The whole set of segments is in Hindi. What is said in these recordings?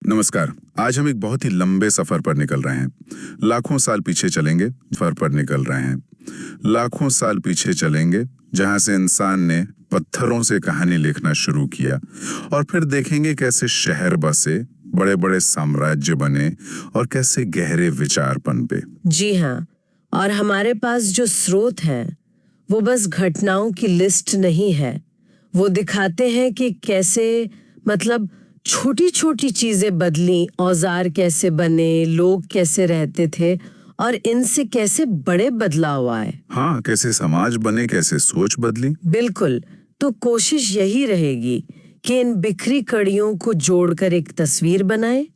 नमस्कार। आज हम एक बहुत ही लंबे सफर पर निकल रहे हैं। लाखों साल पीछे चलेंगे, सफर पर निकल रहे हैं। लाखों साल पीछे चलेंगे, जहां से इंसान ने पत्थरों से कहानी लिखना शुरू किया और फिर देखेंगे कैसे शहर बसे, बड़े बड़े साम्राज्य बने और कैसे गहरे विचार पनपे। जी हाँ, और हमारे पास जो स्रोत हैं, वो बस घटनाओं की लिस्ट नहीं है। वो दिखाते हैं कि कैसे छोटी छोटी चीजें बदली, औजार कैसे बने, लोग कैसे रहते थे और इनसे कैसे बड़े बदलाव आए। हाँ, कैसे समाज बने, कैसे सोच बदली। बिल्कुल। तो कोशिश यही रहेगी कि इन बिखरी कड़ियों को जोड़कर एक तस्वीर बनाएं,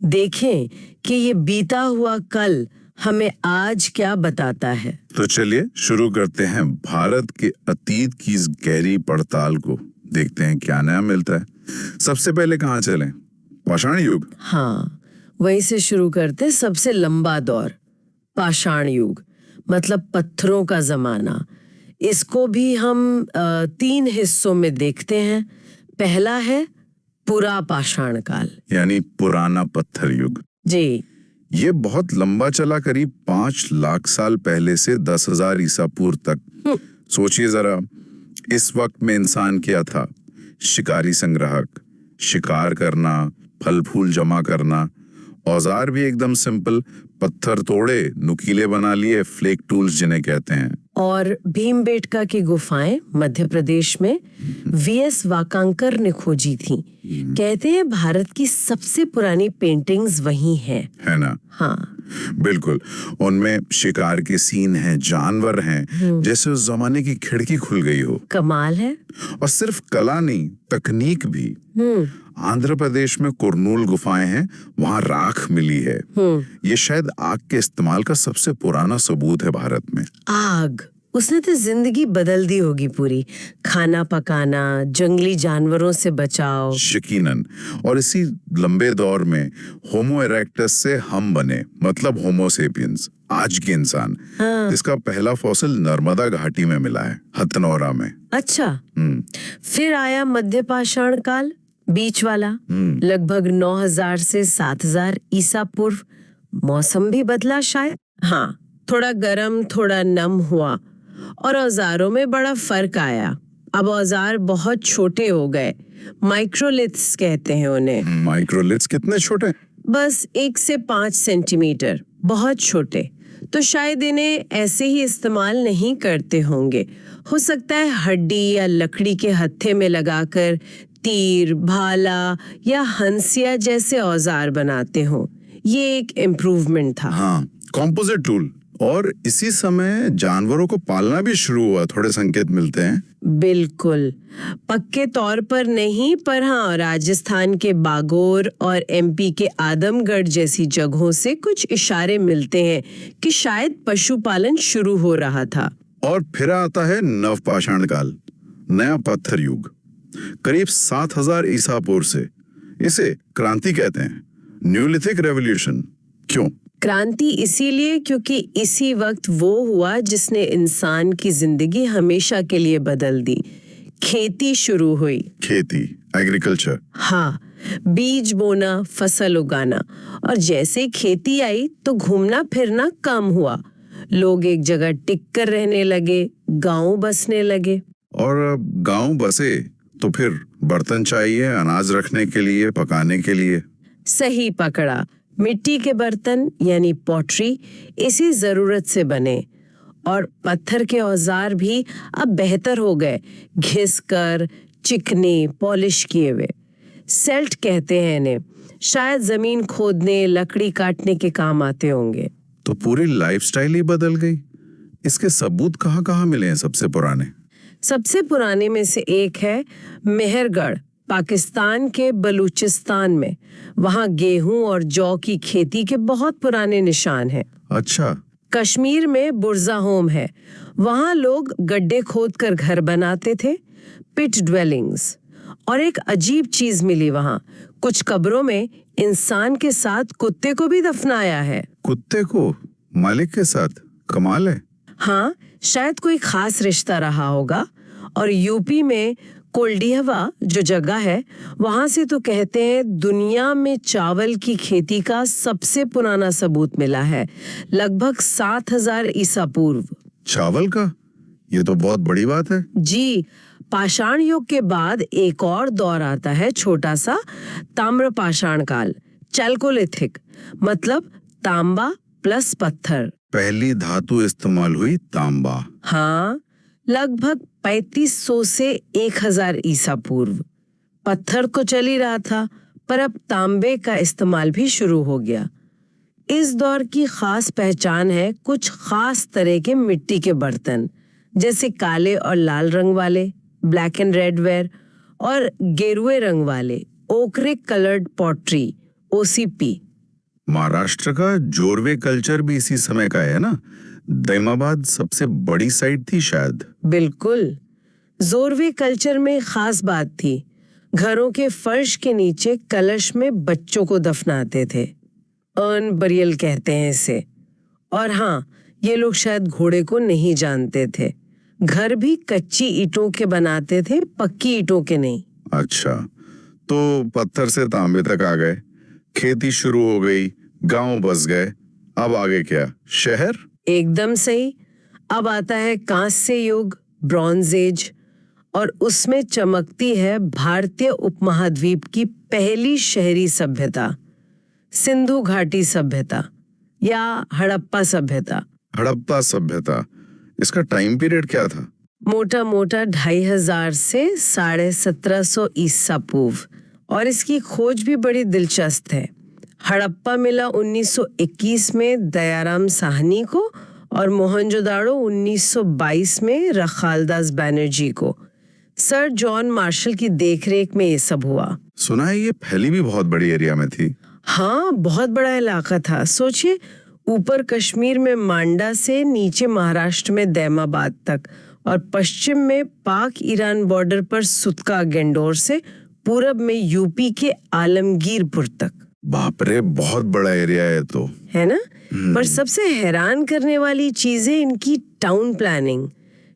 देखें कि ये बीता हुआ कल हमें आज क्या बताता है। तो चलिए शुरू करते हैं भारत के अतीत की इस गहरी पड़ताल को। देखते हैं क्या नया मिलता है। सबसे पहले कहाँ चलें? पाषाण युग। हाँ, वहीं से शुरू करते। सबसे लंबा दौर पाषाण युग, मतलब पत्थरों का जमाना। इसको भी हम 3 हिस्सों में देखते हैं। पहला है पुरा पाषाण काल, यानी पुराना पत्थर युग। जी। ये बहुत लंबा चला, करीब 5 लाख साल पहले से 10,000 ईसा पूर्व तक। सोचिए जरा, इस वक्त में इंसान क्या था? शिकारी संग्राहक, शिकार करना, फल फूल जमा करना। औजार भी एकदम सिंपल, पत्थर तोड़े, नुकीले बना लिए, फ्लेक टूल्स जिन्हें कहते हैं। और भीमबेटका की गुफाएं मध्य प्रदेश में वीएस वाकांकर ने खोजी थी। कहते हैं भारत की सबसे पुरानी पेंटिंग्स वही हैं। है ना? हाँ, बिल्कुल। उनमें शिकार के सीन हैं, जानवर हैं, जैसे उस जमाने की खिड़की खुल गई हो। कमाल है। और सिर्फ कला नहीं, तकनीक भी। आंध्र प्रदेश में कुरनूल गुफाएं हैं, वहां राख मिली है। ये शायद आग के इस्तेमाल का सबसे पुराना सबूत है भारत में। आग, उसने तो जिंदगी बदल दी होगी पूरी। खाना पकाना, जंगली जानवरों से बचाव। यकीनन। और इसी लंबे दौर में होमो इरेक्टस से हम बने, मतलब होमो सेपियंस, आज के इंसान। इसका पहला फॉसिल नर्मदा घाटी में मिला है, हथनौरा में। अच्छा। फिर आया मध्य पाषाण काल, बीच वाला, लगभग 9000 से 7000 ईसा पूर्व। मौसम भी बदला शायद। हाँ, थोड़ा गर्म, थोड़ा नम हुआ और औजारों में बड़ा फर्क आया। अब औजार बहुत छोटे हो गए, माइक्रोलिथ्स कहते हैं उन्हें। माइक्रोलिथ्स कितने छोटे? बस 1 से 5 सेंटीमीटर, बहुत छोटे। तो शायद इन्हें ऐसे ही इस्तेमाल नहीं करते होंगे। हो सकता है हड्डी या लकड़ी के हत्थे में लगाकर तीर, भाला या हंसिया जैसे औजार बनाते हों। ये एक इम्प्रूवमेंट था। हाँ, कॉम्पोजिट टूल। और इसी समय जानवरों को पालना भी शुरू हुआ, थोड़े संकेत मिलते हैं। बिल्कुल, पक्के तौर पर नहीं, पर हाँ, राजस्थान के बागोर और एमपी के आदमगढ़ जैसी जगहों से कुछ इशारे मिलते हैं कि शायद पशुपालन शुरू हो रहा था। और फिर आता है नवपाषाण काल, नया पत्थर युग, करीब 7000 ईसा पूर्व से। इसे क्रांति कहते हैं, न्यूलिथिक रेवोल्यूशन। क्यों? क्रांति इसीलिए क्योंकि इसी वक्त वो हुआ जिसने इंसान की जिंदगी हमेशा के लिए बदल दी। खेती शुरू हुई। खेती, एग्रीकल्चर। हाँ, बीज बोना, फसल उगाना। और जैसे खेती आई तो घूमना फिरना कम हुआ। लोग एक जगह टिक कर रहने लगे, गांव बसने लगे। और गांव बसे तो फिर बर्तन चाहिए, अनाज रखने के लिए, पकाने के लिए। सही पकड़ा। मिट्टी के बर्तन यानी पॉटरी इसी जरूरत से बने। और पत्थर के औजार भी अब बेहतर हो गए, घिस कर, चिकने, पॉलिश किए हुए। सेल्ट कहते हैं इन्हें। शायद जमीन खोदने, लकड़ी काटने के काम आते होंगे। तो पूरी लाइफस्टाइल ही बदल गई। इसके सबूत कहाँ कहाँ मिले हैं सबसे पुराने? सबसे पुराने में से एक है मेहरगढ़, पाकिस्तान के बलूचिस्तान में। वहाँ गेहूं और जौ की खेती के बहुत पुराने निशान हैं। अच्छा। कश्मीर में बुर्जा होम है, वहाँ लोग गड्ढे खोदकर घर बनाते थे, पिट ड्वेलिंग्स। और एक अजीब चीज मिली वहाँ, कुछ कब्रों में इंसान के साथ कुत्ते को भी दफनाया है। कुत्ते को मालिक के साथ? कमाल है। हाँ, शायद कोई खास रिश्ता रहा होगा। और यूपी में कोल्डिहवा जो जगह है वहां से तो कहते हैं दुनिया में चावल की खेती का सबसे पुराना सबूत मिला है, लगभग 7000 ईसा पूर्व। चावल का? ये तो बहुत बड़ी बात है। जी, पाषाण युग के बाद एक और दौर आता है, छोटा सा ताम्र पाषाण काल, चैल्कोलिथिक, मतलब तांबा प्लस पत्थर। पहली धातु इस्तेमाल हुई तांबा। हाँ, लगभग 3500 से 1000 ईसा पूर्व। पत्थर तो चल ही रहा था, पर अब तांबे का इस्तेमाल भी शुरू हो गया। इस दौर की खास पहचान है कुछ खास तरह के मिट्टी के बर्तन, जैसे काले और लाल रंग वाले ब्लैक एंड रेड वेयर, और गेरुए रंग वाले ओक्रिक कलर्ड पॉटरी, ओसीपी। महाराष्ट्र का जोरवे कल्चर भी इसी समय का है ना? दैमाबाद सबसे बड़ी साइट थी शायद। बिल्कुल, जोरवे कल्चर में खास बात थी, घरों के फर्श के नीचे कलश में बच्चों को दफनाते थे, अर्न बरियल कहते हैं इसे। और हाँ, ये लोग शायद घोड़े को नहीं जानते थे। घर भी कच्ची ईंटों के बनाते थे, पक्की ईंटों के नहीं। अच्छा, तो पत्थर से तांबे तक आ गए, खेती शुरू हो गई, गांव बस गए, अब आगे क्या? शहर? एकदम सही। अब आता है कांस्य युग, ब्रॉन्ज एज, और उसमें चमकती है भारतीय उपमहाद्वीप की पहली शहरी सभ्यता, सिंधु घाटी सभ्यता या हड़प्पा सभ्यता। हड़प्पा सभ्यता, इसका टाइम पीरियड क्या था? मोटा मोटा 2500 से 1750 ईसा पूर्व, और इसकी खोज भी बड़ी दिलचस्प है। हड़प्पा मिला 1921 में दयाराम साहनी को, और मोहनजोदाड़ो 1922 में रखालदास बैनर्जी को। सर जॉन मार्शल की देखरेख में ये सब हुआ। सुना है ये फैली भी बहुत बड़ी एरिया में थी। हाँ, बहुत बड़ा इलाका था। सोचिए, ऊपर कश्मीर में मांडा से नीचे महाराष्ट्र में दैमाबाद तक, और पश्चिम में पाक ईरान बॉर्डर पर सुतका गेंडोर से पूरब में यूपी के आलमगीरपुर तक। बाप रे, बहुत बड़ा एरिया है तो, है ना? पर सबसे हैरान करने वाली चीज है इनकी टाउन प्लानिंग।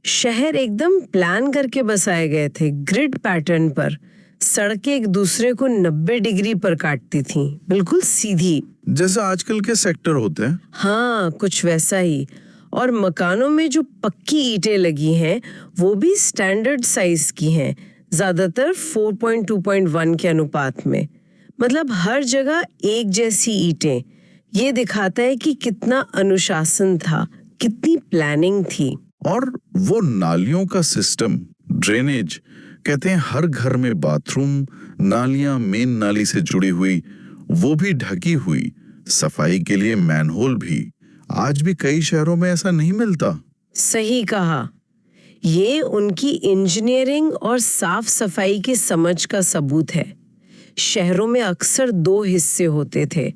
शहर एकदम प्लान करके बसाए गए थे, ग्रिड पैटर्न पर। सड़कें एक दूसरे को 90 डिग्री पर काटती थीं, बिल्कुल सीधी, जैसे आजकल के सेक्टर होते हैं। हाँ, कुछ वैसा ही। और मकानों में जो पक्की ईंटें लगी हैं वो भी स्टैंडर्ड साइज की हैं, ज्यादातर 4.2.1 के अनुपात में। मतलब हर जगह एक जैसी ईंटें। ये दिखाता है कि कितना अनुशासन था, कितनी प्लानिंग थी। और वो नालियों का सिस्टम, ड्रेनेज, कहते हैं हर घर में बाथरूम, नालियां मेन नाली से जुड़ी हुई, वो भी ढकी हुई, सफाई के लिए मैनहोल भी। आज भी कई शहरों में ऐसा नहीं मिलता। सही कहा। ये उनकी इंजीनियरिंग और साफ सफाई की समझ का सबूत है। शहरों में अक्सर 2 हिस्से होते थे,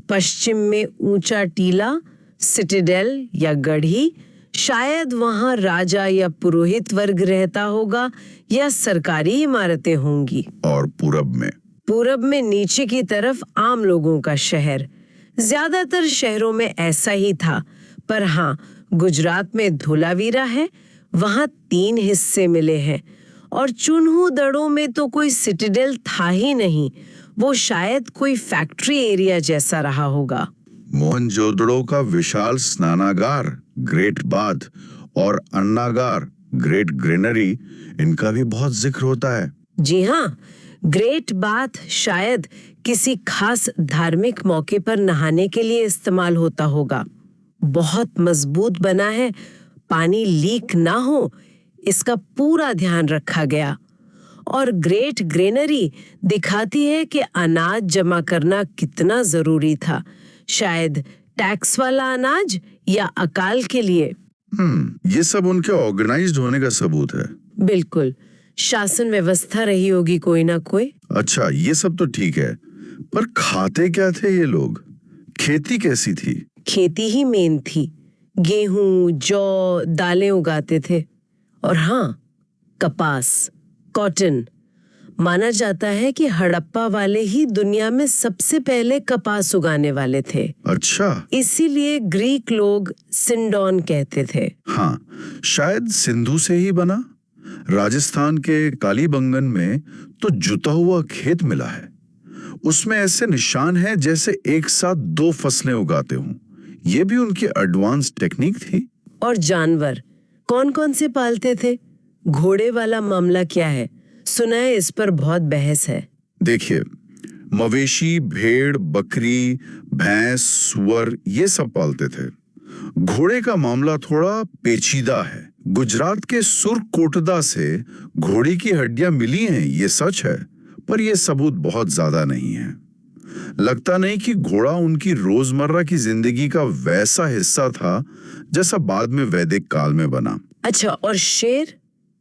पश्चिम में ऊंचा टीला, सिटाडेल या गढ़ी, शायद वहां राजा या पुरोहित वर्ग रहता होगा या सरकारी इमारतें होंगी। और पूरब में नीचे की तरफ आम लोगों का शहर। ज्यादातर शहरों में ऐसा ही था, पर हाँ, गुजरात में धोलावीरा है, वहां 3 हिस्से मिले हैं। और चुन्हू दड़ों में तो कोई सिटाडेल था ही नहीं, वो शायद कोई फैक्ट्री एरिया जैसा रहा होगा। मोहनजोदड़ो का विशाल स्नानागार, ग्रेट बाथ, और अन्नागार, ग्रेट ग्रेनरी, इनका भी बहुत जिक्र होता है। जी हाँ, ग्रेट बाथ शायद किसी खास धार्मिक मौके पर नहाने के लिए इस्तेमाल होता होगा। बहुत मजबूत बना है, पानी लीक ना हो, इसका पूरा ध्यान रखा गया। और ग्रेट ग्रेनरी दिखाती है कि अनाज जमा करना कितना जरूरी था, शायद टैक्स वाला अनाज या अकाल के लिए। ये सब उनके ऑर्गेनाइज्ड होने का सबूत है। बिल्कुल, शासन व्यवस्था रही होगी कोई ना कोई। अच्छा, ये सब तो ठीक है, पर खाते क्या थे ये लोग? खेती कैसी थी? खेती ही मेन थी। गेहूं, जौ, दालें उगाते थे। और हाँ, कपास, कॉटन। माना जाता है कि हड़प्पा वाले ही दुनिया में सबसे पहले कपास उगाने वाले थे। अच्छा, इसीलिए ग्रीक लोग सिंडोन कहते थे। हाँ, शायद सिंधु से ही बना। राजस्थान के कालीबंगन में तो जुता हुआ खेत मिला है। उसमें ऐसे निशान हैं जैसे एक साथ दो फसलें उगाते हों। ये भी उनकी एडवांस टेक्निक थी। और जानवर कौन कौन से पालते थे? घोड़े वाला मामला क्या है? सुना है इस पर बहुत बहस है। देखिए, मवेशी, भेड़, बकरी, भैंस, सुअर ये सब पालते थे। घोड़े का मामला थोड़ा पेचीदा है। गुजरात के सुरकोटदा से घोड़ी की हड्डियां मिली हैं, ये सच है, पर यह सबूत बहुत ज्यादा नहीं है। लगता नहीं कि घोड़ा उनकी रोजमर्रा की जिंदगी का वैसा हिस्सा था जैसा बाद में वैदिक काल में बना। अच्छा, और शेर?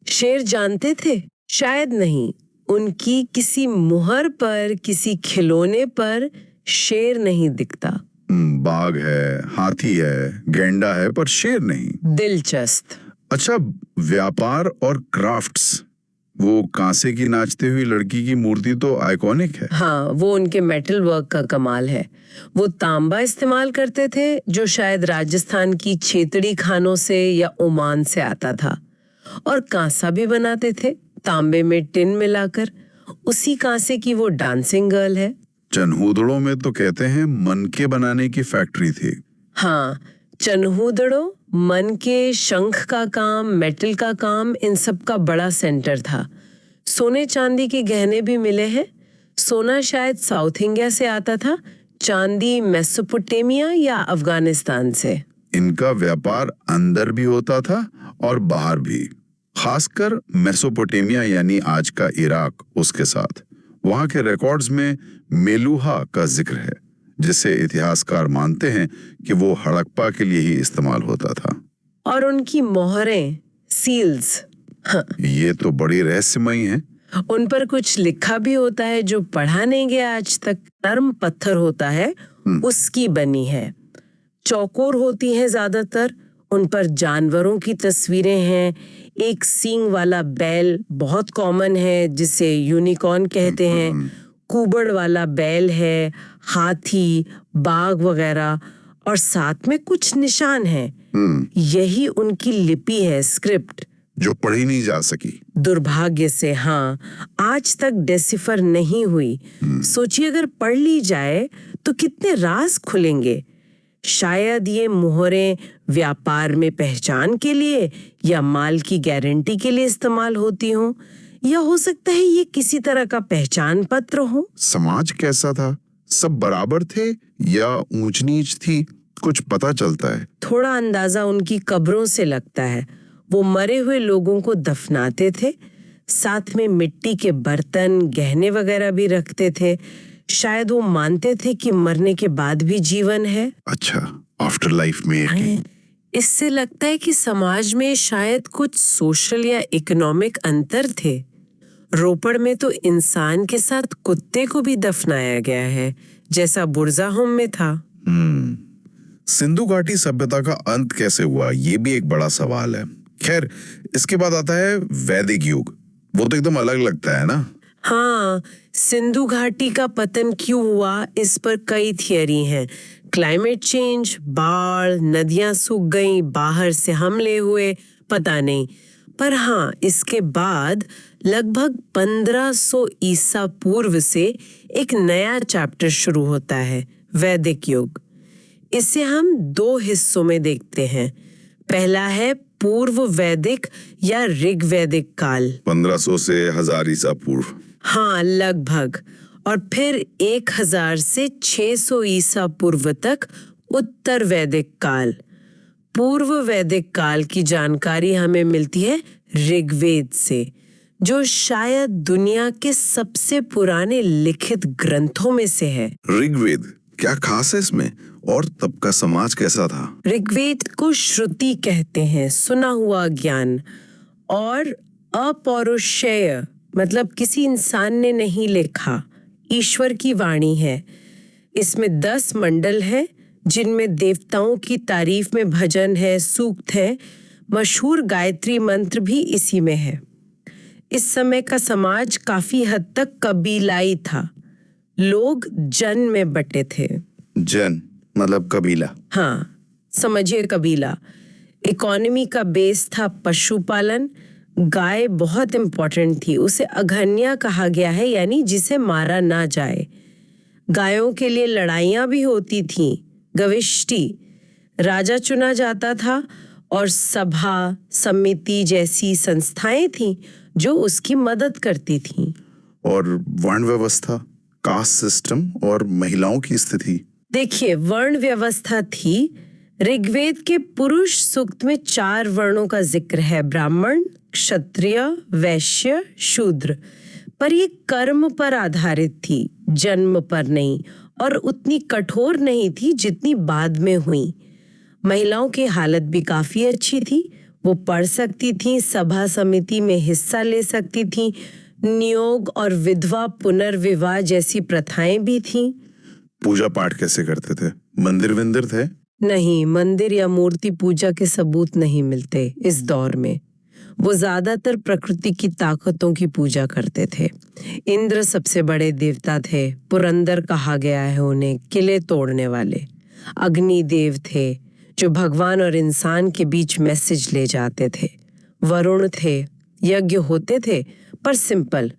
शेर जानते थे? शायद नहीं। उनकी किसी मुहर पर, किसी खिलौने पर शेर नहीं दिखता। बाघ है, हाथी है, गैंडा है, पर शेर नहीं। दिलचस्प। अच्छा, व्यापार और क्राफ्ट्स, वो कांसे की नाचती हुई लड़की की मूर्ति तो आइकॉनिक है। हाँ, वो उनके मेटल वर्क का कमाल है। वो तांबा इस्तेमाल करते थे जो शायद राजस्थान की छेतड़ी खानों से या ओमान से आता था। और कांसा भी बनाते थे, तांबे में टिन मिलाकर। उसी कांसे की वो डांसिंग गर्ल है। चन्हूदड़ों में तो कहते हैं मन के बनाने की फैक्ट्री थी। हाँ, चन्हूदड़ो मन के, शंख का काम, मेटल का काम, इन सब का बड़ा सेंटर था। सोने चांदी के गहने भी मिले हैं। सोना शायद साउथ इंडिया से आता था, चांदी मेसोपोटामिया या अफगानिस्तान से। इनका व्यापार अंदर भी होता था और बाहर भी, खासकर मेसोपोटामिया यानी आज का इराक, उसके साथ। वहां के रिकॉर्ड्स में मेलुहा का जिक्र है, जिसे इतिहासकार मानते हैं कि वो हड़प्पा के लिए ही इस्तेमाल होता था। और उनकी मोहरें, सील्स, हाँ, ये तो बड़ी रहस्यमयी है। उन पर कुछ लिखा भी होता है जो पढ़ा नहीं गया आज तक। नर्म पत्थर होता है, उसकी बनी है। चौकोर होती हैं ज्यादातर। उन पर जानवरों की तस्वीरें हैं। एक सींग वाला बैल बहुत कॉमन है, जिसे यूनिकॉर्न कहते हैं। कुबड़ वाला बैल है, हाथी, बाघ वगैरह, और साथ में कुछ निशान हैं। यही उनकी लिपि है, स्क्रिप्ट, जो पढ़ी नहीं जा सकी। दुर्भाग्य से। हाँ, आज तक डेसिफर नहीं हुई। सोचिए, अगर पढ़ ली जाए तो कितने राज खुलेंगे। शायद ये मोहरें व्यापार में पहचान के लिए या माल की गारंटी के लिए इस्तेमाल होती हों, या हो सकता है ये किसी तरह का पहचान पत्र हो। समाज कैसा था? सब बराबर थे या ऊंच नीच थी? कुछ पता चलता है? थोड़ा अंदाजा उनकी कब्रों से लगता है। वो मरे हुए लोगों को दफनाते थे, साथ में मिट्टी के बर्तन, गहने वगैरह भी रखते थे। शायद वो मानते थे कि मरने के बाद भी जीवन है। अच्छा, आफ्टर लाइफ में। इससे लगता है कि समाज में शायद कुछ सोशल या इकोनॉमिक अंतर थे। रोपड़ में तो इंसान के साथ कुत्ते को भी दफनाया गया है, जैसा बुरज़ाहोम में था। सिंधु घाटी सभ्यता का अंत कैसे हुआ, ये भी एक बड़ा सवाल है। खैर, इसके बाद आता है वैदिक युग। वो तो एकदम अलग लगता है ना? हाँ, सिंधु घाटी का पतन क्यों हुआ, इस पर कई थियरी हैं। क्लाइमेट चेंज, बाढ़, नदियां सूख गईं, बाहर से हमले हुए, पता नहीं। पर हाँ, इसके बाद लगभग 1500 ईसा पूर्व से एक नया चैप्टर शुरू होता है, वैदिक युग। इसे हम 2 हिस्सों में देखते हैं। पहला है पूर्व वैदिक या ऋग्वैदिक काल, 1500 से 1000 ईसा पूर्व। हाँ, लगभग। और फिर 1000 से 600 ईसा पूर्व तक उत्तर वैदिक काल। पूर्व वैदिक काल की जानकारी हमें मिलती है ऋग्वेद से, जो शायद दुनिया के सबसे पुराने लिखित ग्रंथों में से है। ऋग्वेद क्या खास है इसमें, और तब का समाज कैसा था? ऋग्वेद को श्रुति कहते हैं, सुना हुआ ज्ञान, और अपौरुषेय मतलब किसी इंसान ने नहीं लिखा, ईश्वर की वाणी है। इसमें 10 मंडल हैं, जिनमें देवताओं की तारीफ में भजन है, सूक्त है। मशहूर गायत्री मंत्र भी इसी में है। इस समय का समाज काफी हद तक कबीलाई था। लोग जन में बटे थे। जन मतलब कबीला? हाँ, समझिए कबीला। इकोनॉमी का बेस था पशुपालन, गाय बहुत इंपॉर्टेंट थी, उसे अघन्या कहा गया है, यानी जिसे मारा ना जाए। गायों के लिए लड़ाइयां भी होती थीं। गविष्टि राजा चुना जाता था और सभा समिति जैसी संस्थाएं थीं जो उसकी मदद करती थीं। और वर्ण व्यवस्था, कास्ट सिस्टम और महिलाओं की स्थिति? देखिए, वर्ण व्यवस्था थी। ऋग्वेद के पुरुष सूक्त में 4 वर्णों का जिक्र है, ब्राह्मण, क्षत्रिय, वैश्य, शूद्र। पर ये कर्म पर आधारित थी, जन्म पर नहीं, और उतनी कठोर नहीं थी जितनी बाद में हुई। महिलाओं की हालत भी काफी अच्छी थी। वो पढ़ सकती थीं, सभा समिति में हिस्सा ले सकती थीं, नियोग और विधवा पुनर्विवाह जैसी प्रथाएं भी थीं। पूजा पाठ कैसे करते थे? मंदिर विंदिर थे? नहीं, मंदिर या मूर्ति पूजा के सबूत नहीं मिलते इस दौर में। वो ज्यादातर प्रकृति की ताकतों की पूजा करते थे। इंद्र सबसे बड़े देवता थे, पुरंदर कहा गया है उन्हें, किले तोड़ने वाले। अग्नि देव थे जो भगवान और इंसान के बीच मैसेज ले जाते थे। वरुण थे, यज्ञ होते थे पर सिंपल।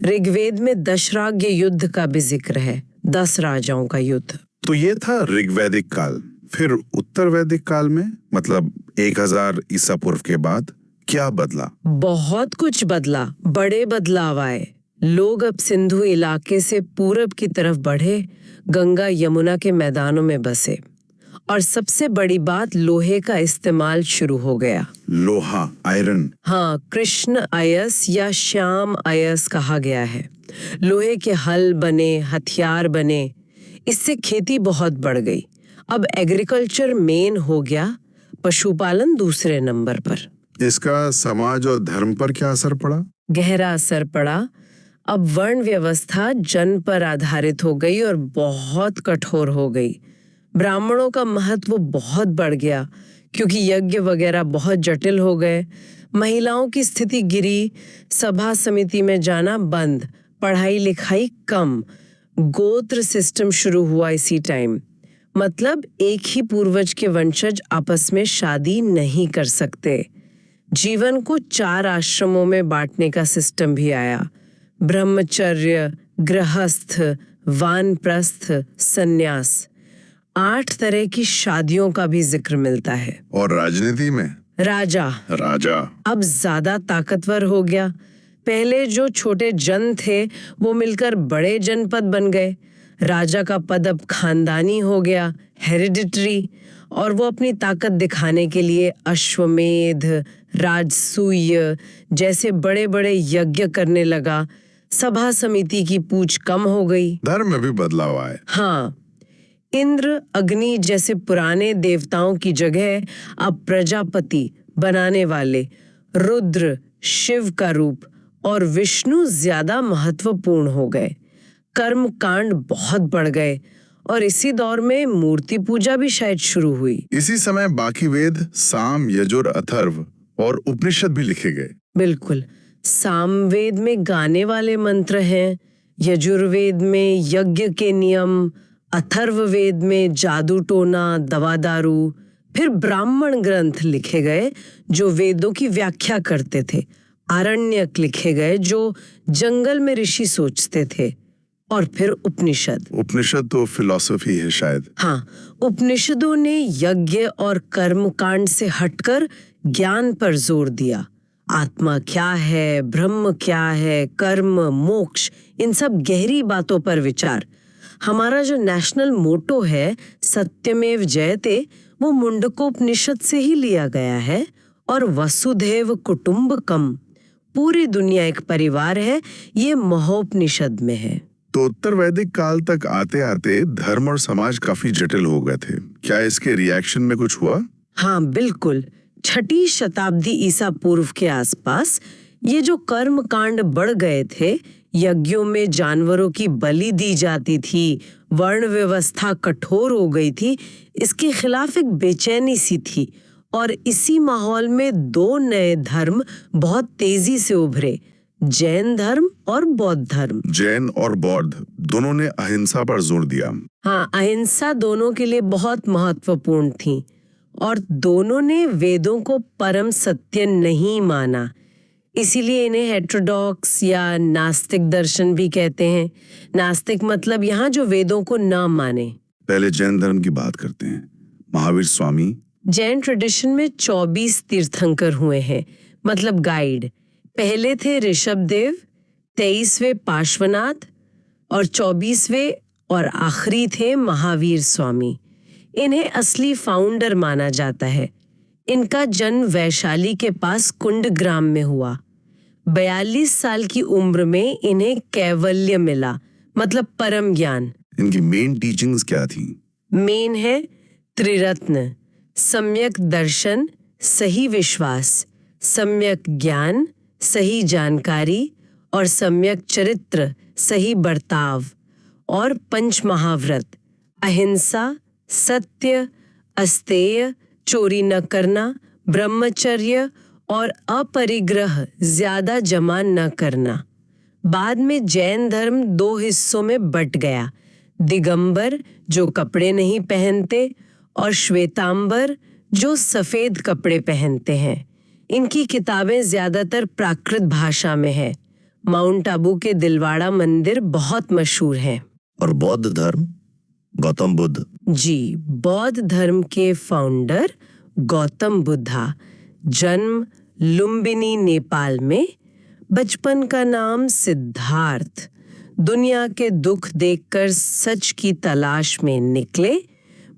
ऋग्वेद में दशराग्य युद्ध का भी जिक्र है, 10 राजाओं का युद्ध। तो ये था ऋग्वैदिक काल। फिर उत्तर वैदिक काल में, मतलब 1000 ईसा पूर्व के बाद क्या बदला? बहुत कुछ बदला, बड़े बदलाव आए। लोग अब सिंधु इलाके से पूरब की तरफ बढ़े, गंगा यमुना के मैदानों में बसे, और सबसे बड़ी बात, लोहे का इस्तेमाल शुरू हो गया। लोहा, आयरन? हाँ, कृष्ण अयस या श्याम अयस कहा गया है। लोहे के हल बने, हथियार बने। इससे खेती बहुत बढ़ गई। अब एग्रीकल्चर मेन हो गया, पशुपालन दूसरे नंबर पर। इसका समाज और धर्म पर क्या असर पड़ा? गहरा असर पड़ा। अब वर्ण व्यवस्था जन्म पर आधारित हो गई और बहुत कठोर हो गई। ब्राह्मणों का महत्व बहुत बढ़ गया क्योंकि यज्ञ वगैरह बहुत जटिल हो गए। महिलाओं की स्थिति गिरी, सभा समिति में जाना बंद, पढ़ाई लिखाई कम। गोत्र सिस्टम शुरू हुआ इसी टाइम। मतलब एक ही पूर्वज के वंशज आपस में शादी नहीं कर सकते। जीवन को 4 आश्रमों में बांटने का सिस्टम भी आया। ब्रह्मचर्य, गृहस्थ, वानप्रस्थ, सन्यास। 8 तरह की शादियों का भी जिक्र मिलता है। और राजनीति में? राजा अब ज्यादा ताकतवर हो गया। पहले जो छोटे जन थे वो मिलकर बड़े जनपद बन गए। राजा का पद अब खानदानी हो गया, हेरिडिटरी, और वो अपनी ताकत दिखाने के लिए अश्वमेध, राजसूय जैसे बड़े बड़े यज्ञ करने लगा। सभा समिति की पूछ कम हो गई। धर्म में भी बदलाव आए। हाँ, इंद्र, अग्नि जैसे पुराने देवताओं की जगह अब प्रजापति बनाने वाले रुद्र, शिव का रूप, और विष्णु ज्यादा महत्वपूर्ण हो गए। कर्म कांड बहुत बढ़ गए और इसी दौर में मूर्ति पूजा भी शायद शुरू हुई। इसी समय बाकी वेद, साम, यजुर, अथर्व और उपनिषद भी लिखे गए। बिल्कुल। सामवेद में गाने वाले मंत्र हैं, यजुर्वेद में यज्ञ के नियम, अथर्ववेद में जादू टोना, दवा दारू। फिर ब्राह्मण ग्रंथ लिखे गए जो वेदों की व्याख्या करते थे। आरण्यक लिखे गए जो जंगल में ऋषि सोचते थे। और फिर उपनिषद तो फिलॉसफी है शायद। हाँ, उपनिषदों ने यज्ञ और कर्म कांड से हटकर ज्ञान पर जोर दिया। आत्मा क्या है, ब्रह्म क्या है, कर्म, मोक्ष, इन सब गहरी बातों पर विचार। हमारा जो नेशनल मोटो है, सत्यमेव जयते, वो मुंडकोपनिषद से ही लिया गया है। और वसुधैव कुटुंबकम, पूरी दुनिया एक परिवार है, ये महोपनिषद में है। तो उत्तर वैदिक काल तक आते आते धर्म और समाज काफी जटिल हो गए थे। क्या इसके रिएक्शन में कुछ हुआ? हाँ, बिल्कुल। 6ठी शताब्दी ईसा पूर्व के आसपास ये जो कर्म कांड बढ़ गए थे, यज्ञों में जानवरों की बलि दी जाती थी, वर्ण व्यवस्था कठोर हो गई थी, इसके खिलाफ एक बेचैनी सी थी। और इसी माहौल में 2 नए धर्म बहुत तेजी से उभरे, जैन धर्म और बौद्ध धर्म। जैन और बौद्ध दोनों ने अहिंसा पर जोर दिया। हाँ, अहिंसा दोनों के लिए बहुत महत्वपूर्ण थी और दोनों ने वेदों को परम सत्य नहीं माना। इसीलिए इन्हें हेटेरोडॉक्स या नास्तिक दर्शन भी कहते हैं। नास्तिक मतलब यहाँ जो वेदों को न माने। पहले जैन धर्म की बात करते हैं। महावीर स्वामी। जैन ट्रेडिशन में 24 तीर्थंकर हुए हैं, मतलब गाइड। पहले थे ऋषभदेव, 23वें पार्श्वनाथ और 24वें और आखिरी थे महावीर स्वामी। इन्हें असली फाउंडर माना जाता है। इनका जन्म वैशाली के पास कुंडग्राम में हुआ। 42 साल की उम्र में इन्हें कैवल्य मिला, मतलब परम ज्ञान। इनकी मेन टीचिंग्स क्या थी? मेन है त्रिरत्न, सम्यक दर्शन, सही विश्वास, सम्यक ज्ञान, सही जानकारी और सम्यक चरित्र, सही बर्ताव, और पंच महाव्रत, अहिंसा, सत्य, अस्तेय, चोरी न करना, ब्रह्मचर्य और अपरिग्रह, ज्यादा जमा न करना। बाद में जैन धर्म 2 हिस्सों में बट गया, दिगंबर जो कपड़े नहीं पहनते और श्वेतांबर जो सफेद कपड़े पहनते हैं। इनकी किताबें ज्यादातर प्राकृत भाषा में है। माउंट आबू के दिलवाड़ा मंदिर बहुत मशहूर है। और बौद्ध धर्म? गौतम बुद्ध। जी, बौद्ध धर्म के फाउंडर गौतम बुद्धा। जन्म लुम्बिनी, नेपाल में। बचपन का नाम सिद्धार्थ। दुनिया के दुख देखकर सच की तलाश में निकले।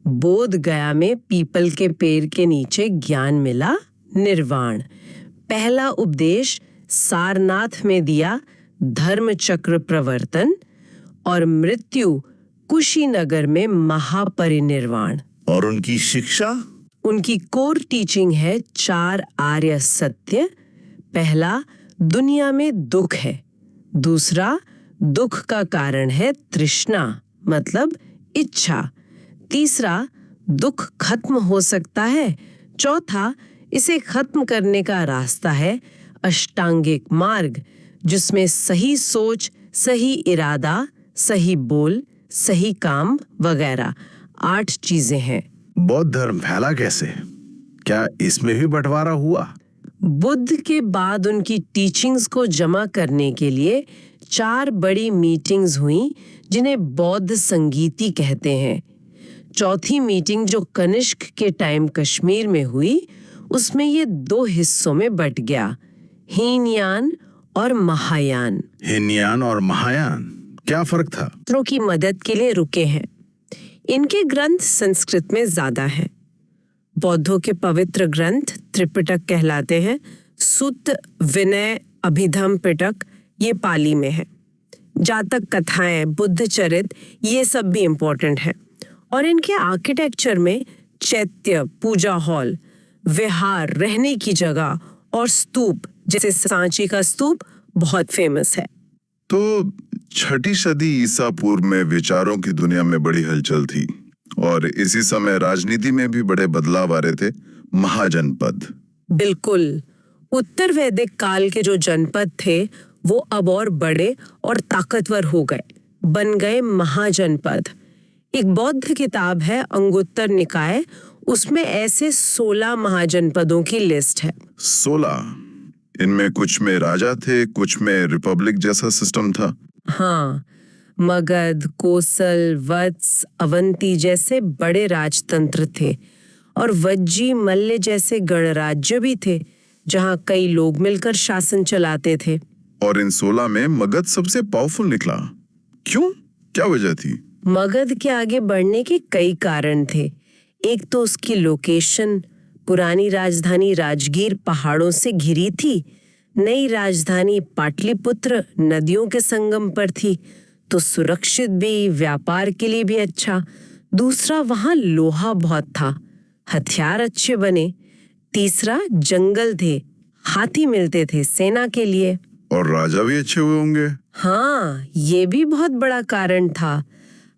बोध गया में पीपल के पेड़ के नीचे ज्ञान मिला, निर्वाण। पहला उपदेश सारनाथ में दिया, धर्म चक्र प्रवर्तन, और मृत्यु कुशीनगर में महापरिनिर्वाण। और उनकी शिक्षा? उनकी कोर टीचिंग है 4 आर्य सत्य। पहला, दुनिया में दुख है। दूसरा, दुख का कारण है तृष्णा, मतलब इच्छा। तीसरा, दुख खत्म हो सकता है। चौथा, इसे खत्म करने का रास्ता है अष्टांगिक मार्ग, जिसमें सही सोच, सही इरादा, सही बोल, सही काम वगैरह 8 चीजें हैं। बौद्ध धर्म फैला कैसे? क्या इसमें भी बंटवारा हुआ? बुद्ध के बाद उनकी टीचिंग्स को जमा करने के लिए 4 बड़ी मीटिंग्स हुई, जिन्हें बौद्ध संगीति कहते हैं। चौथी मीटिंग जो कनिष्क के टाइम कश्मीर में हुई, उसमें ये 2 हिस्सों में बट गया, हीनयान और महायान। हीनयान और महायान, क्या फर्क था? छात्रों की मदद के लिए रुके हैं। इनके ग्रंथ संस्कृत में ज्यादा हैं। बौद्धों के पवित्र ग्रंथ त्रिपिटक कहलाते हैं। सुत्त, विनय, अभिधम पिटक ये पाली में है। जातक कथाएं, बुद्ध चरित, ये सब भी इम्पोर्टेंट है। और इनके आर्किटेक्चर में चैत्य, पूजा हॉल, विहार, रहने की जगह, और स्तूप, जैसे सांची का स्तूप बहुत फेमस है। तो 6ठी सदी ईसा पूर्व में विचारों की दुनिया में बड़ी हलचल थी, और इसी समय राजनीति में भी बड़े बदलाव आ रहे थे। महाजनपद। बिल्कुल, उत्तर वैदिक काल के जो जनपद थे वो अब और बड़े और ताकतवर हो गए, बन गए महाजनपद। एक बौद्ध किताब है अंगुत्तर निकाय, उसमें ऐसे 16 महाजनपदों की लिस्ट है। 16? इनमें कुछ में राजा थे, कुछ में रिपब्लिक जैसा सिस्टम था। हाँ, मगध, कोसल, वत्स, अवंती जैसे बड़े राजतंत्र थे, और वज्जी, मल्ल जैसे गणराज्य भी थे, जहाँ कई लोग मिलकर शासन चलाते थे। और इन 16 में मगध सबसे पावरफुल निकला। क्यों? क्या वजह थी? मगध के आगे बढ़ने के कई कारण थे। एक तो उसकी लोकेशन, पुरानी राजधानी राजगीर पहाड़ों से घिरी थी। नई राजधानी पाटलिपुत्र नदियों के संगम पर थी, तो सुरक्षित भी, व्यापार के लिए भी अच्छा। दूसरा, वहां लोहा बहुत था, हथियार अच्छे बने। तीसरा, जंगल थे, हाथी मिलते थे सेना के लिए। और राजा भी अच्छे हुए होंगे। हाँ, ये भी बहुत बड़ा कारण था।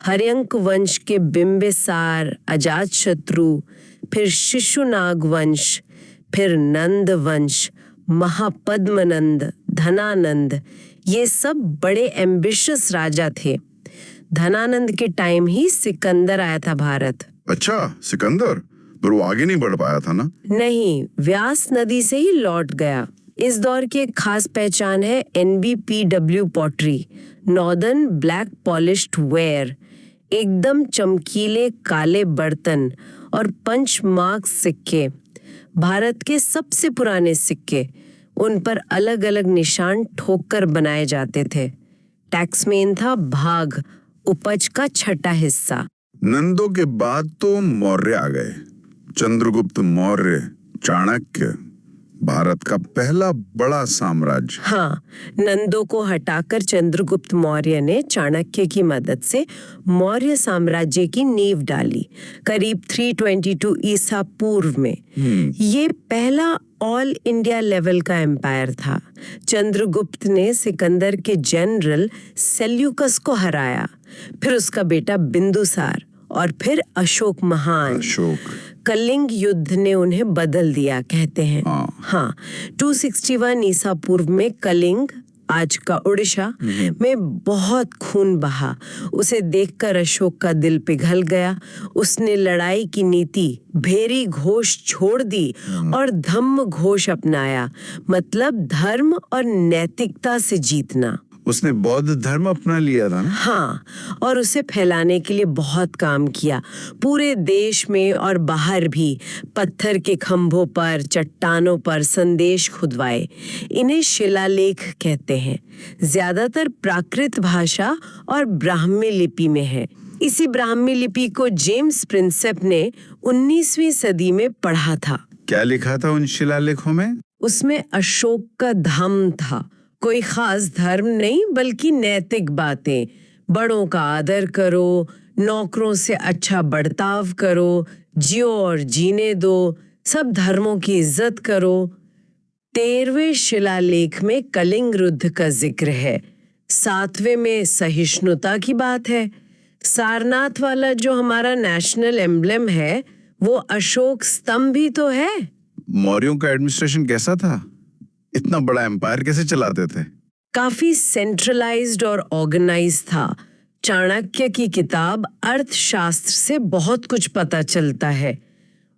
हर्यंक वंश के बिंबिसार, अजातशत्रु, फिर शिशुनाग वंश, फिर नंद वंश, महापद्मनंद, धनानंद, ये सब बड़े एम्बिशियस राजा थे। धनानंद के टाइम ही सिकंदर आया था भारत। अच्छा, सिकंदर? पर वो आगे नहीं बढ़ पाया था ना? नहीं, व्यास नदी से ही लौट गया। इस दौर की एक खास पहचान है NBPW pottery, northern black polished where, एकदम चमकीले काले बर्तन और पंच मार्क सिक्के। भारत के सबसे पुराने सिक्के, उन पर अलग अलग निशान ठोककर बनाए जाते थे। टैक्समेन था भाग, उपज का छठा हिस्सा। नंदों के बाद तो मौर्य आ गए। चंद्रगुप्त मौर्य, चाणक्य, भारत का पहला बड़ा साम्राज्य। हाँ, नंदों को हटाकर चंद्रगुप्त मौर्य ने चाणक्य की मदद से मौर्य साम्राज्य की नींव डाली, करीब 322 ईसा पूर्व में। ये पहला ऑल इंडिया लेवल का एम्पायर था। चंद्रगुप्त ने सिकंदर के जनरल सेल्यूकस को हराया, फिर उसका बेटा बिंदुसार और फिर अशोक महान। अशोक। कलिंग युद्ध ने उन्हें बदल दिया, कहते हैं। हाँ, 261 ईसा पूर्व में कलिंग, आज का उड़ीसा, में बहुत खून बहा। उसे देखकर अशोक का दिल पिघल गया। उसने लड़ाई की नीति भेरी घोष छोड़ दी और धम्म घोष अपनाया, मतलब धर्म और नैतिकता से जीतना। उसने बौद्ध धर्म अपना लिया था ना? हाँ, और उसे फैलाने के लिए बहुत काम किया। पूरे देश में और बाहर भी पत्थर के खंभों पर, चट्टानों पर संदेश खुदवाए। इन्हें शिलालेख कहते हैं। ज्यादातर प्राकृत भाषा और ब्राह्मी लिपि में है। इसी ब्राह्मी लिपि को जेम्स प्रिंसेप ने 19वीं सदी में पढ़ा था। क्या लिखा था उन शिलालेखों में? उसमें अशोक का धम्म था। कोई खास धर्म नहीं, बल्कि नैतिक बातें। बड़ों का आदर करो, नौकरों से अच्छा बर्ताव करो, जियो और जीने दो, सब धर्मों की इज्जत करो। 13वें शिलालेख में कलिंग युद्ध का जिक्र है। 7वें में सहिष्णुता की बात है। सारनाथ वाला जो हमारा नेशनल एम्ब्लेम है, वो अशोक स्तंभ भी तो है। मौर्यों का एडमिनिस्ट्रेशन कैसा था? इतना बड़ा एम्पायर कैसे चलाते थे? काफी सेंट्रलाइज्ड और ऑर्गेनाइज्ड था। चाणक्य की किताब अर्थशास्त्र से बहुत कुछ पता चलता है।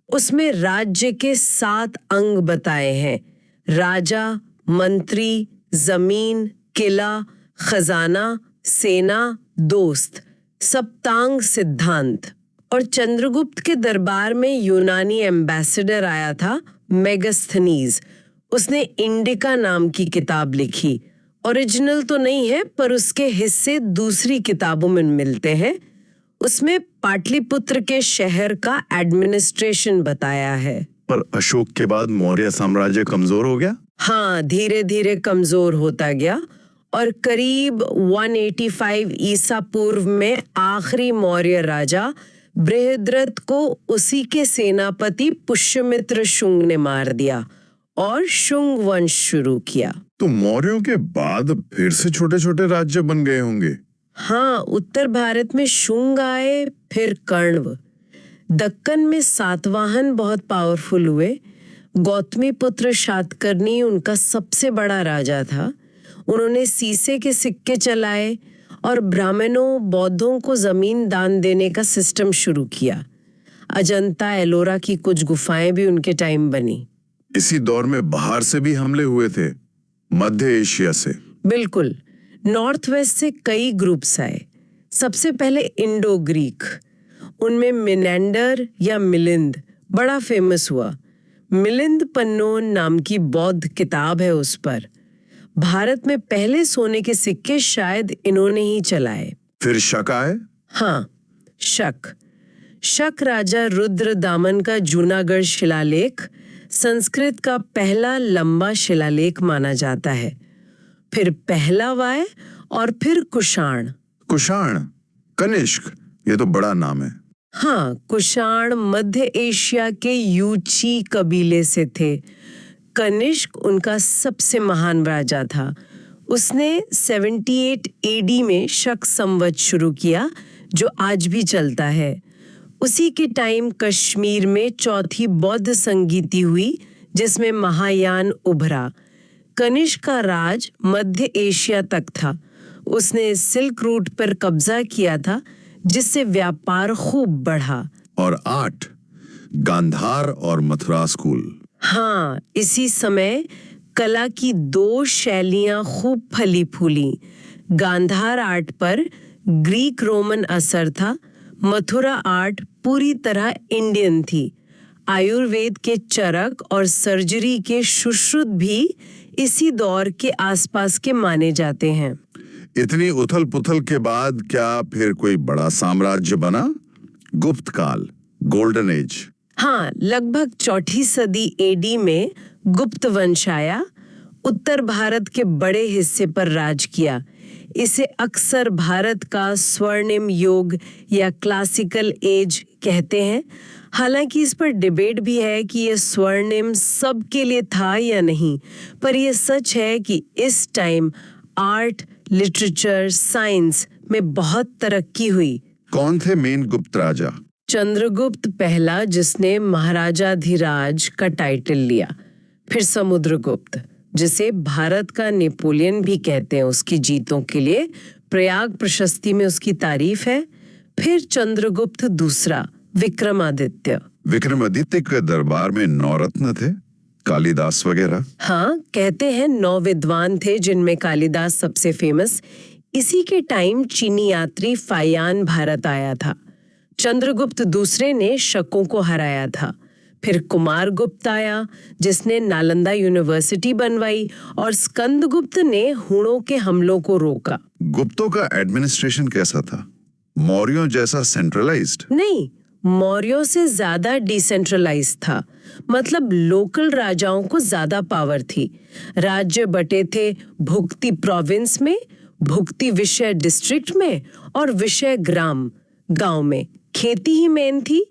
उसमें राज्य के 7 अंग बताए हैं: राजा, मंत्री, जमीन, किला, खजाना, सेना, दोस्त, सप्तांग सिद्धांत। और चंद्रगुप्त के दरबार में यूनानी एम्बेसडर आया था, मेगास्थनीज। उसने इंडिका नाम की किताब लिखी। ओरिजिनल तो नहीं है, पर उसके हिस्से दूसरी किताबों में मिलते हैं। उसमें पाटलिपुत्र के शहर का एडमिनिस्ट्रेशन बताया है। पर अशोक के बाद मौर्य साम्राज्य कमजोर हो गया? हाँ, धीरे धीरे कमजोर होता गया और करीब 185 ईसा पूर्व में आखिरी मौर्य राजा बृहद्रथ को उसी के सेनापति पुष्यमित्र शुंग ने मार दिया और शुंग वंश शुरू किया। तो मौर्यों के बाद फिर से छोटे छोटे राज्य बन गए होंगे। हाँ, उत्तर भारत में शुंग आए, फिर कण्व। दक्कन में सातवाहन बहुत पावरफुल हुए। गौतमी पुत्र शातकर्णी उनका सबसे बड़ा राजा था। उन्होंने सीसे के सिक्के चलाए और ब्राह्मणों, बौद्धों को जमीन दान देने का सिस्टम शुरू किया। अजंता एलोरा की कुछ गुफाएं भी उनके टाइम बनी। इसी दौर में बाहर से भी हमले हुए थे, मध्य एशिया से। बिल्कुल, नॉर्थ वेस्ट से कई ग्रुप्स आए। सबसे पहले इंडो ग्रीक, उनमें मिनेंडर या मिलिंद बड़ा फेमस हुआ। मिलिंद पन्नोन नाम की बौद्ध किताब है उस पर। भारत में पहले सोने के सिक्के शायद इन्होंने ही चलाए। फिर शक आए? हाँ, शक राजा रुद्र दामन का जूनागढ़ शिलालेख संस्कृत का पहला लंबा शिलालेख माना जाता है। फिर पहलावाय और फिर कुषाण। कुषाण, कनिष्क, ये तो बड़ा नाम है। हाँ, कुषाण मध्य एशिया के यूची कबीले से थे। कनिष्क उनका सबसे महान राजा था। उसने 78 AD में शक संवत शुरू किया, जो आज भी चलता है। उसी के टाइम कश्मीर में चौथी बौद्ध संगीति हुई, जिसमें महायान उभरा। कनिष्क का राज मध्य एशिया तक था। उसने सिल्क रूट पर कब्जा किया था, जिससे व्यापार खूब बढ़ा। और 8 गांधार और मथुरा स्कूल। हाँ, इसी समय कला की दो शैलियां खूब फली फूली। गांधार आर्ट पर ग्रीक रोमन असर था, मथुरा आर्ट पूरी तरह इंडियन थी। आयुर्वेद के चरक और सर्जरी के सुश्रुत भी इसी दौर के आसपास के माने जाते हैं। इतनी उथल पुथल के बाद क्या फिर कोई बड़ा साम्राज्य बना? गुप्त काल, गोल्डन एज। हाँ, लगभग चौथी सदी एडी में गुप्त वंश आया, उत्तर भारत के बड़े हिस्से पर राज किया। इसे अक्सर भारत का स्वर्णिम युग या क्लासिकल एज कहते हैं। हालांकि इस पर डिबेट भी है कि यह स्वर्णिम सबके लिए था या नहीं, पर यह सच है कि इस टाइम आर्ट, लिटरेचर, साइंस में बहुत तरक्की हुई। कौन थे मेन गुप्त राजा? चंद्रगुप्त पहला, जिसने महाराजाधिराज का टाइटल लिया। फिर समुद्रगुप्त, जिसे भारत का नेपोलियन भी कहते हैं, उसकी जीतों के लिए प्रयाग प्रशस्ति में उसकी तारीफ है। फिर चंद्रगुप्त दूसरा, विक्रमादित्य। विक्रमादित्य के दरबार में 9 रत्न थे, कालिदास वगैरह। हाँ, कहते हैं 9 विद्वान थे, जिनमें कालिदास सबसे फेमस। इसी के टाइम चीनी यात्री फायान भारत आया था। चंद्रगुप्त दूसरे ने शकों को हराया था। फिर कुमारगुप्त आया, जिसने नालंदा यूनिवर्सिटी बनवाई, और स्कंदगुप्त ने हुणों के हमलों को रोका। गुप्तों का एडमिनिस्ट्रेशन कैसा था? मौर्यों जैसा सेंट्रलाइज्ड? नहीं, मौर्यों से ज्यादा डिसेंट्रलाइज था। मतलब लोकल राजाओं को ज्यादा पावर थी। राज्य बटे थे भुक्ति प्रोविंस में, भुक्ति विषय डिस्ट्रिक्ट में और विषय ग्राम गांव में। खेती ही मेन थी।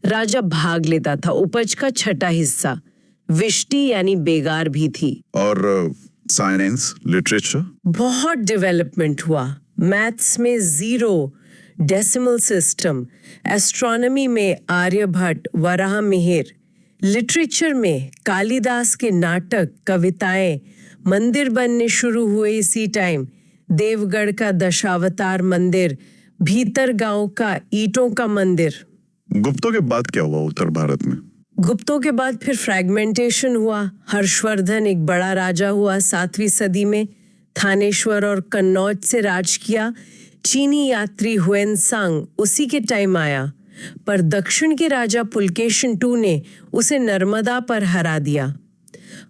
राजा भाग लेता था उपज का छठा हिस्सा। विष्टि यानी बेगार भी थी। और साइंस, लिटरेचर? बहुत डेवलपमेंट हुआ। मैथ्स में 0, डेसिमल सिस्टम, एस्ट्रोनॉमी में आर्यभट्ट, वराह मिहिर, लिटरेचर में कालिदास के नाटक, कविताएं, मंदिर बनने शुरू हुए इसी टाइम। देवगढ़ का दशावतार मंदिर, भीतर गांव का ईंटों का मंदिर। गुप्तों के बाद क्या हुआ उत्तर भारत में? गुप्तों के बाद फिर फ्रैगमेंटेशन हुआ। हर्षवर्धन एक बड़ा राजा हुआ 7वीं सदी में। थानेश्वर और कन्नौज से राज किया। चीनी यात्री हुएनसांग उसी के टाइम आया, पर दक्षिण के राजा पुलकेशन II ने उसे नर्मदा पर हरा दिया।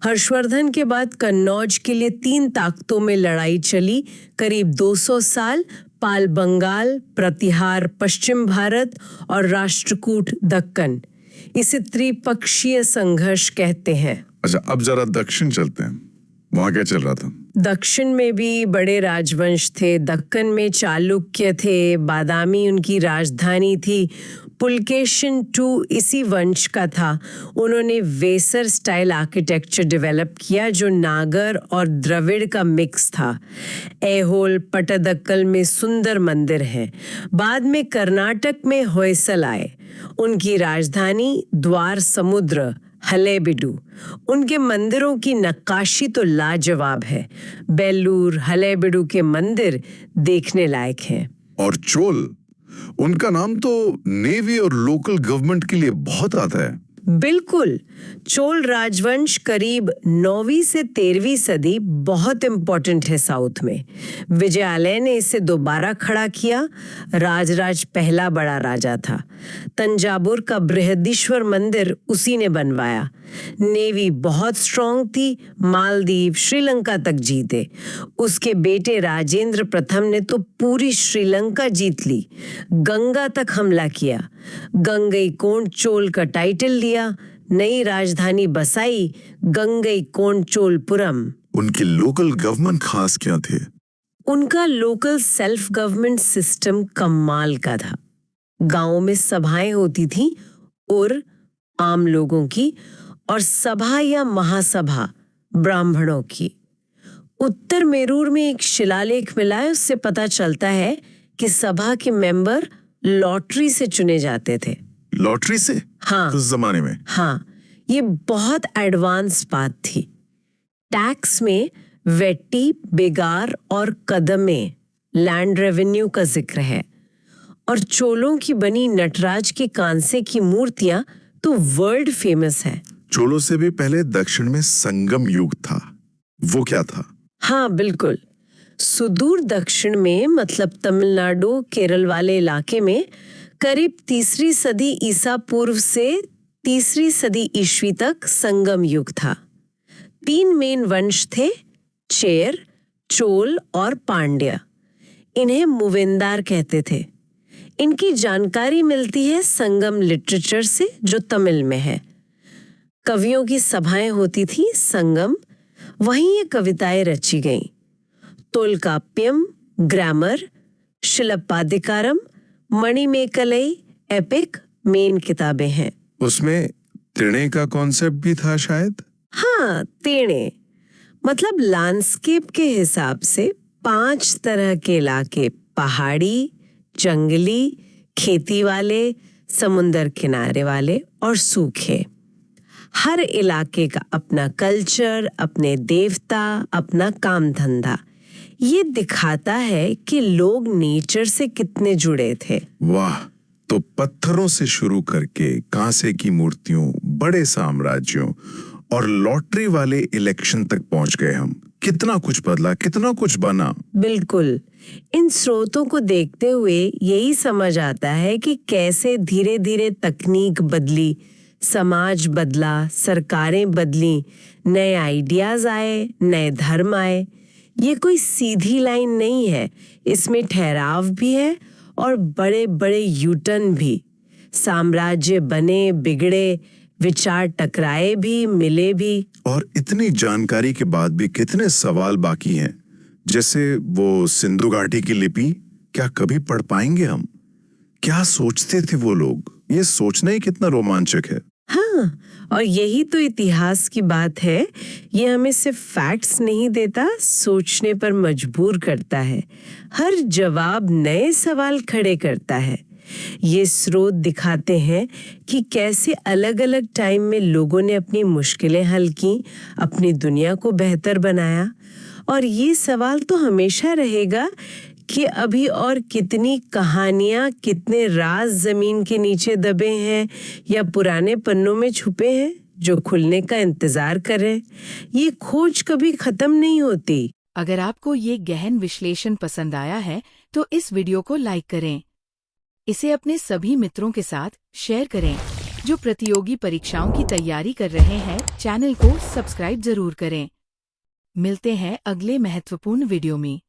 हर्षवर्धन के बाद कन्नौज के लिए 3 ताकतों में लड़ाई चली, करीब 200 साल। पाल बंगाल, प्रतिहार पश्चिम भारत और राष्ट्रकूट दक्कन। इसे त्रिपक्षीय संघर्ष कहते हैं। अच्छा, अब जरा दक्षिण चलते हैं। वहां क्या चल रहा था? दक्षिण में भी बड़े राजवंश थे। दक्कन में चालुक्य थे, बादामी उनकी राजधानी थी। पुलकेशन II इसी वंश का था। उन्होंने वेसर स्टाइल आर्किटेक्चर डेवलप किया, जो नागर और द्रविड़ का मिक्स था। ऐहोल, पट्टदकल में सुंदर मंदिर हैं। बाद में कर्नाटक में होयसल आए। उनकी राजधानी द्वार समुद्र, हलेबिडु। उनके मंदिरों की नक्काशी तो लाजवाब है। बेलूर, हलेबिडु के मंदिर देखने लायक हैं। और चोल, उनका नाम तो नेवी और लोकल गवर्नमेंट के लिए बहुत आता है। बिल्कुल। चोल राजवंश करीब 9वीं से 13वीं सदी बहुत इंपॉर्टेंट है साउथ में। विजयालय ने इसे दोबारा खड़ा किया। राजराज पहला बड़ा राजा था। तंजावुर का बृहदीश्वर मंदिर उसी ने बनवाया। नेवी बहुत स्ट्रांग थी। मालदीव, श्रीलंका तक जीते। उसके बेटे राजेंद्र प्रथम ने तो पूरी श्रीलंका जीत ली। गंगा तक हमला किया। गंगईकोंड चोल का टाइटल लिया। नई राजधानी बसाई, गंगईकोंडचोलपुरम। उनकी लोकल गवर्नमेंट खास क्या थे? उनका लोकल सेल्फ गवर्नमेंट सिस्टम कमाल का था। गांवों में सभाएं होती थी और आम लोगों की, और सभा या महासभा ब्राह्मणों की। उत्तर मेरूर में एक शिलालेख मिला है, उससे पता चलता है कि सभा के मेंबर लॉटरी से चुने जाते थे। लॉटरी से? हाँ, उस जमाने में? हाँ, ये बहुत एडवांस बात थी। टैक्स में वेट्टी, बेगार और कदमे लैंड रेवेन्यू का जिक्र है। और चोलों की बनी नटराज के कांसे की मूर्तियां तो वर्ल्ड फेमस है। चोलों से भी पहले दक्षिण में संगम युग था। वो क्या था? हाँ बिल्कुल, सुदूर दक्षिण में मतलब तमिलनाडु केरल वाले इलाके में करीब 3री सदी ईसा पूर्व से 3री सदी ईस्वी तक संगम युग था। 3 मेन वंश थे, चेर, चोल और पांड्य। इन्हें मूवेंदार कहते थे। इनकी जानकारी मिलती है संगम लिटरेचर से जो तमिल में है। कवियों की सभाएं होती थी संगम, वहीं ये कविताएं रची गईं। तोलकाप्यम, ग्रामर, शिलप्पादिकारम, मणिमेकलई, एपिक मेन किताबें हैं। उसमें तिणे का कॉन्सेप्ट भी था शायद? हाँ, तेणे मतलब लैंडस्केप के हिसाब से 5 तरह के इलाके, पहाड़ी, जंगली, खेती वाले, समुंदर किनारे वाले और सूखे। हर इलाके का अपना कल्चर, अपने देवता, अपना काम धंधा। ये दिखाता है कि लोग नेचर से कितने जुड़े थे। वाह, तो पत्थरों से शुरू करके कांसे की मूर्तियों, बड़े साम्राज्यों और लॉटरी वाले इलेक्शन तक पहुंच गए हम। कितना कुछ बदला, कितना कुछ बना। बिल्कुल, इन स्रोतों को देखते हुए यही समझ आता है कि कैसे धीरे धीरे तकनीक बदली, समाज बदला, सरकारें बदली, नए आइडियाज आए, नए धर्म आए। ये कोई सीधी लाइन नहीं है, इसमें ठहराव भी है और बड़े बड़े यूटर्न भी। साम्राज्य बने, बिगड़े, विचार टकराए भी, मिले भी। और इतनी जानकारी के बाद भी कितने सवाल बाकी हैं, जैसे वो सिंधु घाटी की लिपि, क्या कभी पढ़ पाएंगे हम? क्या सोचते थे वो लोग? ये सोचना ही कितना रोमांचक है। हाँ, और यही तो इतिहास की बात है। ये हमें सिर्फ फैक्ट्स नहीं देता, सोचने पर मजबूर करता है। हर जवाब नए सवाल खड़े करता है। ये स्रोत दिखाते हैं कि कैसे अलग अलग टाइम में लोगों ने अपनी मुश्किलें हल की, अपनी दुनिया को बेहतर बनाया। और ये सवाल तो हमेशा रहेगा कि अभी और कितनी कहानियां, कितने राज जमीन के नीचे दबे हैं या पुराने पन्नों में छुपे हैं जो खुलने का इंतजार कर रहे हैं। ये खोज कभी खत्म नहीं होती। अगर आपको ये गहन विश्लेषण पसंद आया है तो इस वीडियो को लाइक करें। इसे अपने सभी मित्रों के साथ शेयर करें। जो प्रतियोगी परीक्षाओं की तैयारी कर रहे हैं, चैनल को सब्सक्राइब जरूर करें। मिलते हैं अगले महत्वपूर्ण वीडियो में।